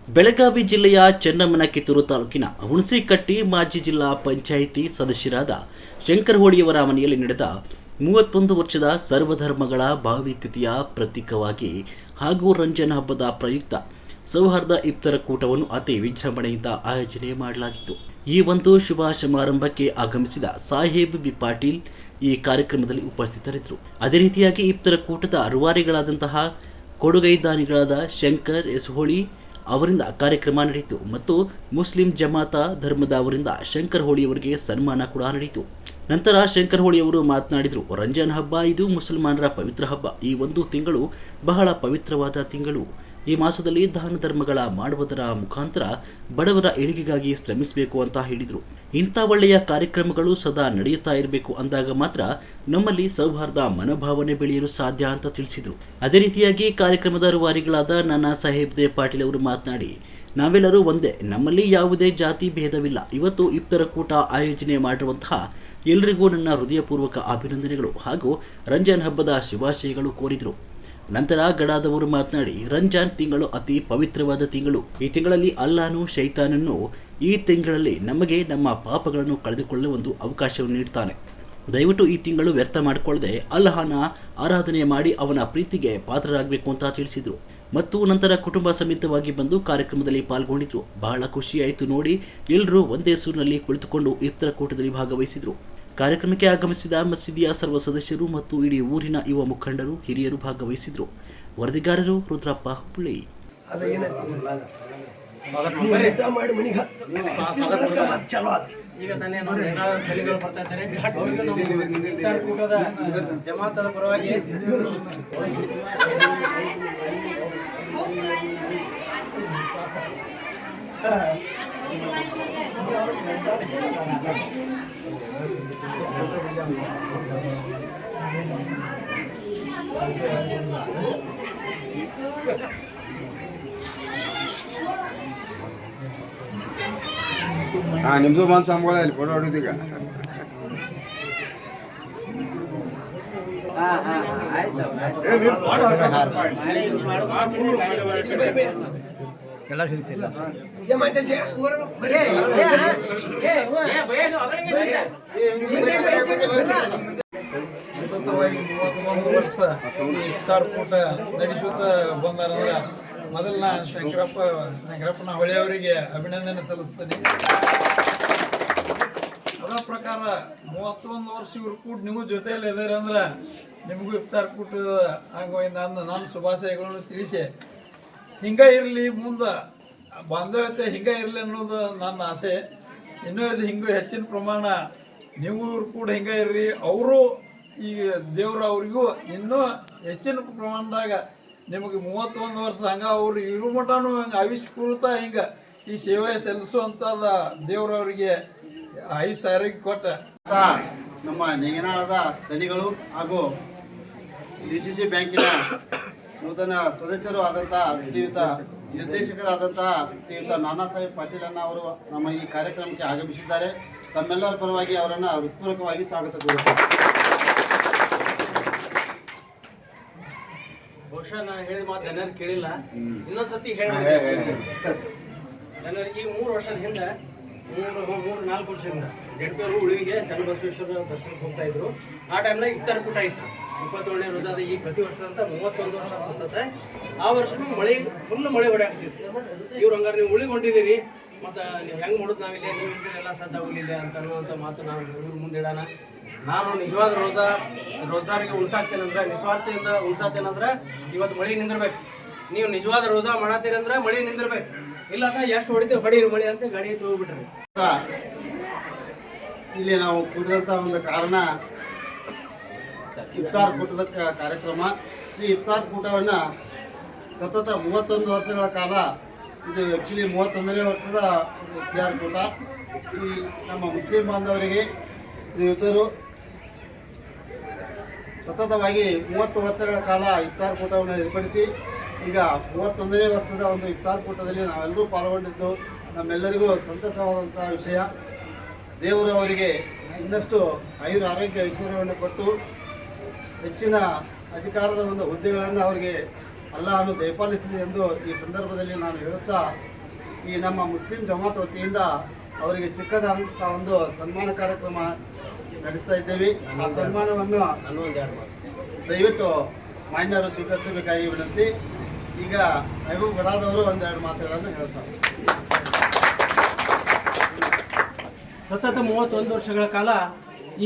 ಬೆಳಗಾವಿ ಜಿಲ್ಲೆಯ ಚೆನ್ನಮ್ಮನಕಿತ್ತೂರು ತಾಲೂಕಿನ ಹುಣಸಿಕಟ್ಟಿ ಮಾಜಿ ಜಿಲ್ಲಾ ಪಂಚಾಯಿತಿ ಸದಸ್ಯರಾದ ಶಂಕರ್ ಹೋಳಿಯವರ ಮನೆಯಲ್ಲಿ ನಡೆದ 31 ವರ್ಷದ ಸರ್ವಧರ್ಮಗಳ ಭಾವೈಕ್ಯತೆಯ ಪ್ರತೀಕವಾಗಿ ಹಾಗೂ ರಂಜಾನ್ ಹಬ್ಬದ ಪ್ರಯುಕ್ತ ಸೌಹಾರ್ದ ಇಫ್ತಾರ್ ಕೂಟವನ್ನು ಅತಿ ವಿಜೃಂಭಣೆಯಿಂದ ಆಯೋಜನೆ ಮಾಡಲಾಗಿತ್ತು. ಈ ಒಂದು ಶುಭ ಸಮಾರಂಭಕ್ಕೆ ಆಗಮಿಸಿದ ಸಾಹೇಬ್ ಬಿ ಪಾಟೀಲ್ ಈ ಕಾರ್ಯಕ್ರಮದಲ್ಲಿ ಉಪಸ್ಥಿತರಿದ್ದರು. ಅದೇ ರೀತಿಯಾಗಿ ಇಫ್ತಾರ್ ಕೂಟದ ರೂವಾರಿಗಳಾದಂತಹ ಕೊಡುಗೈದಾನಿಗಳಾದ ಶಂಕರ್ ಎಸ್ ಹೋಳಿ ಅವರಿಂದ ಕಾರ್ಯಕ್ರಮ ನಡೆಯಿತು ಮತ್ತು ಮುಸ್ಲಿಂ ಜಮಾತ ಧರ್ಮದ ಅವರಿಂದ ಶಂಕರ್ ಹೋಳಿಯವರಿಗೆ ಸನ್ಮಾನ ಕೂಡ ನಡೆಯಿತು. ನಂತರ ಶಂಕರ್ ಹೋಳಿಯವರು ಮಾತನಾಡಿದರು, ರಂಜಾನ್ ಹಬ್ಬ ಇದು ಮುಸಲ್ಮಾನರ ಪವಿತ್ರ ಹಬ್ಬ. ಈ ಒಂದು ತಿಂಗಳು ಬಹಳ ಪವಿತ್ರವಾದ ತಿಂಗಳು. ಈ ಮಾಸದಲ್ಲಿ ದಾನ ಧರ್ಮಗಳ ಮಾಡುವುದರ ಮುಖಾಂತರ ಬಡವರ ಏಳಿಗೆಗಾಗಿ ಶ್ರಮಿಸಬೇಕು ಅಂತ ಹೇಳಿದರು. ಇಂಥ ಒಳ್ಳೆಯ ಕಾರ್ಯಕ್ರಮಗಳು ಸದಾ ನಡೆಯುತ್ತಾ ಇರಬೇಕು ಅಂದಾಗ ಮಾತ್ರ ನಮ್ಮಲ್ಲಿ ಸೌಹಾರ್ದ ಮನೋಭಾವನೆ ಬೆಳೆಯಲು ಸಾಧ್ಯ ಅಂತ ತಿಳಿಸಿದರು. ಅದೇ ರೀತಿಯಾಗಿ ಕಾರ್ಯಕ್ರಮದ ರೂವಾರಿಗಳಾದ ನಾನಾ ಸಾಹೇಬ್ ದೇ ಪಾಟೀಲ್ ಅವರು ಮಾತನಾಡಿ, ನಾವೆಲ್ಲರೂ ಒಂದೇ, ನಮ್ಮಲ್ಲಿ ಯಾವುದೇ ಜಾತಿ ಭೇದವಿಲ್ಲ. ಇವತ್ತು ಇಫ್ತಾರ್ ಕೂಟ ಆಯೋಜನೆ ಮಾಡಿರುವಂತಹ ಎಲ್ಲರಿಗೂ ನನ್ನ ಹೃದಯಪೂರ್ವಕ ಅಭಿನಂದನೆಗಳು ಹಾಗೂ ರಂಜಾನ್ ಹಬ್ಬದ ಶುಭಾಶಯಗಳು ಕೋರಿದರು. ನಂತರ ಗಡಾದವರು ಮಾತನಾಡಿ, ರಂಜಾನ್ ತಿಂಗಳು ಅತಿ ಪವಿತ್ರವಾದ ತಿಂಗಳು. ಈ ತಿಂಗಳಲ್ಲಿ ಅಲ್ಲಾನು ಶೈತಾನನ್ನು ಈ ತಿಂಗಳಲ್ಲಿ ನಮಗೆ ನಮ್ಮ ಪಾಪಗಳನ್ನು ಕಳೆದುಕೊಳ್ಳಲು ಒಂದು ಅವಕಾಶವನ್ನು ನೀಡುತ್ತಾನೆ. ದಯವಿಟ್ಟು ಈ ತಿಂಗಳು ವ್ಯರ್ಥ ಮಾಡಿಕೊಳ್ಳದೆ ಅಲ್ಲಾಹನ ಆರಾಧನೆ ಮಾಡಿ ಅವನ ಪ್ರೀತಿಗೆ ಪಾತ್ರರಾಗಬೇಕು ಅಂತ ತಿಳಿಸಿದರು. ಮತ್ತು ನಂತರ ಕುಟುಂಬ ಸಮೇತವಾಗಿ ಬಂದು ಕಾರ್ಯಕ್ರಮದಲ್ಲಿ ಪಾಲ್ಗೊಂಡಿದ್ರು. ಬಹಳ ಖುಷಿಯಾಯಿತು ನೋಡಿ, ಎಲ್ಲರೂ ಒಂದೇ ಸೂರಿನಲ್ಲಿ ಕುಳಿತುಕೊಂಡು ಇಫ್ತಾರ್ ಕೂಟದಲ್ಲಿ ಭಾಗವಹಿಸಿದರು. ಕಾರ್ಯಕ್ರಮಕ್ಕೆ ಆಗಮಿಸಿದ ಮಸೀದಿಯ ಸರ್ವ ಸದಸ್ಯರು ಮತ್ತು ಇಡೀ ಊರಿನ ಯುವ ಮುಖಂಡರು, ಹಿರಿಯರು ಭಾಗವಹಿಸಿದರು. ವರದಿಗಾರರು ರುದ್ರಪ್ಪ ಹುಳಿ. ಈಗ ತಾನೇ ತಳಿಗಳು ಬರ್ತಾ ಇದ್ದಾರೆ. ಇಫ್ತಾರ್ ಕೂಟದ ಜಮಾತದ ಪರವಾಗಿ ನಿಮ್ದು ಬಂದು ಸಂಬಳ ಇಲ್ಲಿ ಫೋಟೋ ಹೊಡಿದೀಗ. ವರ್ಷ ಇಫ್ತಾರ್ ಕೂಟ ನಡೆಸುತ್ತಾ ಬಂದಾರಂದ್ರೆ ಮೊದಲ ಶಂಕರಪ್ಪನ ಹೊಳೆಯವರಿಗೆ ಅಭಿನಂದನೆ ಸಲ್ಲಿಸ್ತೇನೆ. ಅದರ ಪ್ರಕಾರ 31 ವರ್ಷ ಇವ್ರು ಕೂಟ ನಿಮಗೂ ಜೊತೆಯಲ್ಲಿ ಇದ್ದಾರೆ ಅಂದ್ರೆ ನಿಮಗೂ ಇಫ್ತಾರ್ ಕೂಟ ಆಗೋಯಿಂದ ನಾನು ಶುಭಾಶಯಗಳನ್ನು ತಿಳಿಸಿ, ಹಿಂಗೆ ಇರಲಿ, ಮುಂದೆ ಬಾಂಧವ್ಯತೆ ಹಿಂಗೆ ಇರಲಿ ಅನ್ನೋದು ನನ್ನ ಆಸೆ. ಇನ್ನೂ ಇದು ಹಿಂಗೆ ಹೆಚ್ಚಿನ ಪ್ರಮಾಣ ನೀವು ಕೂಡ ಹಿಂಗೆ ಇರ್ರಿ. ಅವರು ಈ ದೇವ್ರು ಅವ್ರಿಗೂ ಇನ್ನೂ ಹೆಚ್ಚಿನ ಪ್ರಮಾಣದಾಗ ನಿಮಗೆ 31 ವರ್ಷ ಹಂಗೆ ಅವ್ರು ಇರು ಮಟನೂ ಹಂಗೆ ಆವಿಷ್ಕೃತ ಹಿಂಗೆ ಈ ಸೇವೆ ಸಲ್ಲಿಸುವಂಥದ್ದು ದೇವ್ರವರಿಗೆ ಆಯುಷ್ಯ ಆರೋಗ್ಯ ಕೊಟ್ಟ. ನಮ್ಮ ನೆಗೆನಾಳದ ದನಿಗಳು ಹಾಗೂ DCC ಬ್ಯಾಂಕಿನ ನೂತನ ಸದಸ್ಯರು ಆದಂತಹ ಶ್ರೀಯುತ ನಿರ್ದೇಶಕರಾದಂತಹ ಶ್ರೀಯುತ ನಾನಾ ಸಾಹೇಬ್ ಪಾಟೀಲನ್ನ ಅವರು ನಮ್ಮ ಈ ಕಾರ್ಯಕ್ರಮಕ್ಕೆ ಆಗಮಿಸಿದ್ದಾರೆ. ತಮ್ಮೆಲ್ಲರ ಪರವಾಗಿ ಅವರನ್ನು ಹೃತ್ಪೂರ್ವಕವಾಗಿ ಸ್ವಾಗತ ಕೋರುತ್ತೇವೆ. ಬಹುಶಃ ನಾನು ಹೇಳಿದ ಮಾತು ಜನರು ಕೇಳಿಲ್ಲ, ಇನ್ನೊಂದ್ಸತಿ ಹೇಳಿ. ಜನರಿಗೆ ಈ 3 ವರ್ಷದ ಹಿಂದೆ 4 ವರ್ಷದಿಂದ ಜಡ್ಪಿಯವರು ಉಳಿವಿಗೆ ಚನ್ನಬಸವೇಶ್ವರ ದರ್ಶನಕ್ಕೆ ಹೋಗ್ತಾ ಇದ್ರು. ಆ ಟೈಮ್ನಾಗ ಇಫ್ತಾರ್ ಕೂಟ ಇತ್ತು. 27ನೇ ರೋಜಾದ ಈ ಪ್ರತಿ ವರ್ಷದಂತ 31 ವರ್ಷ ಸತತ. ಆ ವರ್ಷನೂ ಫುಲ್ ಮಳೆ ಹೊಡೆಯಾಗ್ತಿತ್ತು. ಇವ್ರು ಹಂಗಾರೆ ನೀವು ಉಳಿಕೊಂಡಿದ್ದೀರಿ, ಮತ್ತು ನೀವು ಹೆಂಗೆ ಮಾಡೋದು ನಾವಿಲ್ಲ, ನೀವು ಇದ್ದರೆಲ್ಲ ಸಜ್ಜಾಗಲಿಲ್ಲ ಅಂತ ಅನ್ನುವಂಥ ಮಾತು ನಾವು ಇವ್ರ ಮುಂದಿಡೋಣ. ನಾನು ನಿಜವಾದ ರೋಜಾರಿಗೆ ಉಣ್ಸಾಕ್ತೇನಂದ್ರೆ, ನಿಸ್ವಾರ್ಥದಿಂದ ಉಣ್ಸಾಕ್ತೇನಂದ್ರೆ ಇವತ್ತು ಮಳೆ ನಿಂದಿರ್ಬೇಕು. ನೀವು ನಿಜವಾದ ರೋಜಾ ಮಾಡತ್ತೀರಂದ್ರೆ ಮಳೆ ನಿಂದಿರ್ಬೇಕು. ಇಲ್ಲ ಅಂತ ಎಷ್ಟು ಹೊಡಿತೀವಿ ಹೊಡೀರಿ ಮಳೆ ಅಂತ ಗಾಡಿ ಹೋಗ್ಬಿಟ್ರಿ. ಇಲ್ಲಿ ನಾವು ಕೂಡಿದಂಥ ಒಂದು ಕಾರಣ ಇಫ್ತಾರ್ ಕೂಟದ ಕಾರ್ಯಕ್ರಮ. ಈ ಇಫ್ತಾರ್ ಕೂಟವನ್ನು ಸತತ 31 ವರ್ಷಗಳ ಕಾಲ, ಇದು ಆ್ಯಕ್ಚುಲಿ 31ನೇ ವರ್ಷದ ಇಫ್ತಾರ್ ಕೂಟ. ಈ ನಮ್ಮ ಮುಸ್ಲಿಂ ಬಾಂಧವರಿಗೆ ಶ್ರೀಯುತರು ಸತತವಾಗಿ 30 ವರ್ಷಗಳ ಕಾಲ ಇಫ್ತಾರ್ ಕೂಟವನ್ನು ಏರ್ಪಡಿಸಿ ಈಗ 31ನೇ ವರ್ಷದ ಒಂದು ಇಫ್ತಾರ್ ಕೂಟದಲ್ಲಿ ನಾವೆಲ್ಲರೂ ಪಾಲ್ಗೊಂಡಿದ್ದು ನಮ್ಮೆಲ್ಲರಿಗೂ ಸಂತಸವಾದಂಥ ವಿಷಯ. ದೇವರು ಅವರಿಗೆ ಇನ್ನಷ್ಟು ಆಯುರ ಆರೋಗ್ಯ ಐಶ್ವರ್ಯವನ್ನು ಕೊಟ್ಟು ಹೆಚ್ಚಿನ ಅಧಿಕಾರದ ಒಂದು ಹುದ್ದೆಗಳನ್ನು ಅವರಿಗೆ ಅಲ್ಲಾಹನು ದಯಪಾಲಿಸಲಿ ಎಂದು ಈ ಸಂದರ್ಭದಲ್ಲಿ ನಾನು ಹೇಳುತ್ತಾ ಈ ನಮ್ಮ ಮುಸ್ಲಿಂ ಜಮಾತ್ ವತಿಯಿಂದ ಅವರಿಗೆ ಚಿಕ್ಕದಾದಂಥ ಒಂದು ಸನ್ಮಾನ ಕಾರ್ಯಕ್ರಮ ನಡೆಸ್ತಾ ಇದ್ದೇವೆ. ಆ ಸನ್ಮಾನವನ್ನು ದಯವಿಟ್ಟು ಮಾನ್ಯರು ಸ್ವೀಕರಿಸಬೇಕಾಗಿ ವಿನಂತಿ. ಈಗ ಮೆಹಬೂಬ್ ಗಡಾದವರು ಒಂದೆರಡು ಮಾತುಗಳನ್ನು ಹೇಳ್ತಾರೆ. ಸತತ 31 ವರ್ಷಗಳ ಕಾಲ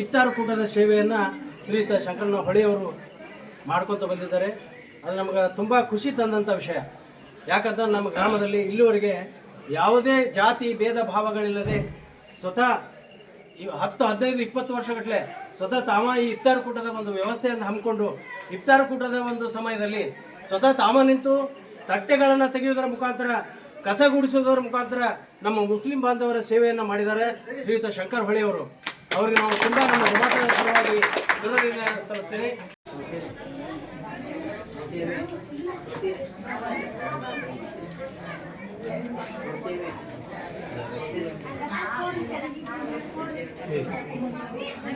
ಇಫ್ತಾರ್ ಕೂಟದ ಸೇವೆಯನ್ನು ಶ್ರೀಯುತ ಶಂಕರಣ್ಣ ಹೊಳೆಯವರು ಮಾಡ್ಕೊತ ಬಂದಿದ್ದಾರೆ. ಅದು ನಮಗೆ ತುಂಬ ಖುಷಿ ತಂದಂಥ ವಿಷಯ. ಯಾಕಂದ್ರೆ ನಮ್ಮ ಗ್ರಾಮದಲ್ಲಿ ಇಲ್ಲಿವರೆಗೆ ಯಾವುದೇ ಜಾತಿ ಭೇದ ಭಾವಗಳಿಲ್ಲದೆ ಸ್ವತಃ 10, 15, 20 ವರ್ಷಗಟ್ಟಲೆ ಸ್ವತಃ ತಾಮ ಈ ಇಫ್ತಾರ್ ಕೂಟದ ಒಂದು ವ್ಯವಸ್ಥೆಯನ್ನು ಹಮ್ಮಿಕೊಂಡು ಇಫ್ತಾರ್ ಕೂಟದ ಒಂದು ಸಮಯದಲ್ಲಿ ಸ್ವತಃ ತಾಮ ನಿಂತು ತಟ್ಟೆಗಳನ್ನು ತೆಗೆಯುವುದರ ಮುಖಾಂತರ, ಕಸ ಗುಡಿಸೋದರ ಮುಖಾಂತರ ನಮ್ಮ ಮುಸ್ಲಿಂ ಬಾಂಧವರ ಸೇವೆಯನ್ನು ಮಾಡಿದ್ದಾರೆ ಶ್ರೀಯುತ ಶಂಕರ್ ಹೊಳೆಯವರು. ಅವರಿಗೆ ನಾವು ತುಂಬ ನಮ್ಮ ಜಮಾತದ ಪರವಾಗಿ ಧನ್ಯವಾದ ಸಲ್ಲಿಸ್ತೇನೆ.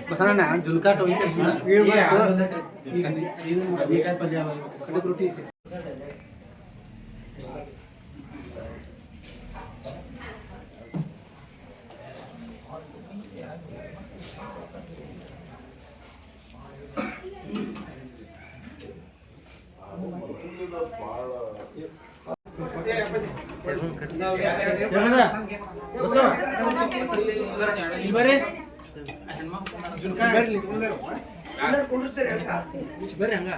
ಬಸಣ್ಣ ಜುಲ್ಕಾಟ್ ಬರ್ರಿ ಹಂಗ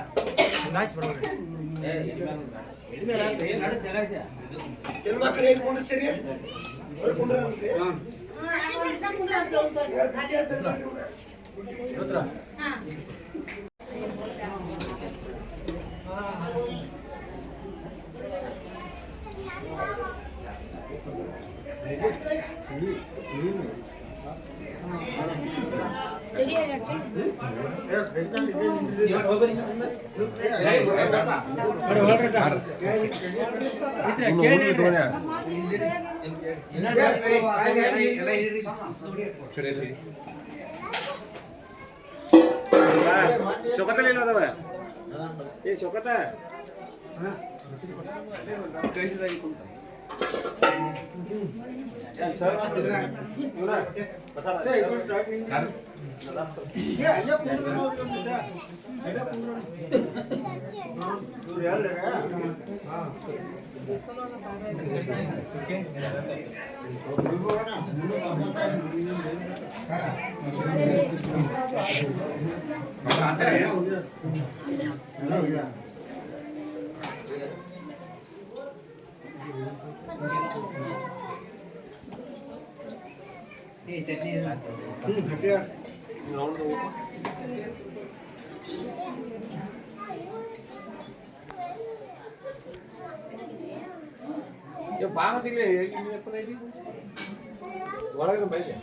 ಶೋಕತಲ್ಲಿ ಏನದವ ಏ ಶೋಕತ ಕೈಸಿದಾಗಿ ಕುಂತ ಸರ್ ಇವರ ಬಸರ ಬಾಗದಿಲ್ಲ ಒಳಗೆ ಬೈಗೆ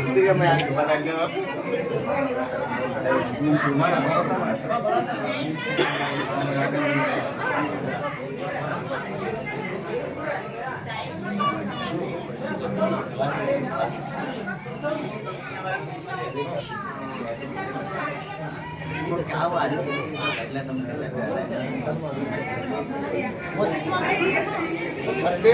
Hindi ka may agad ಮತ್ತೆ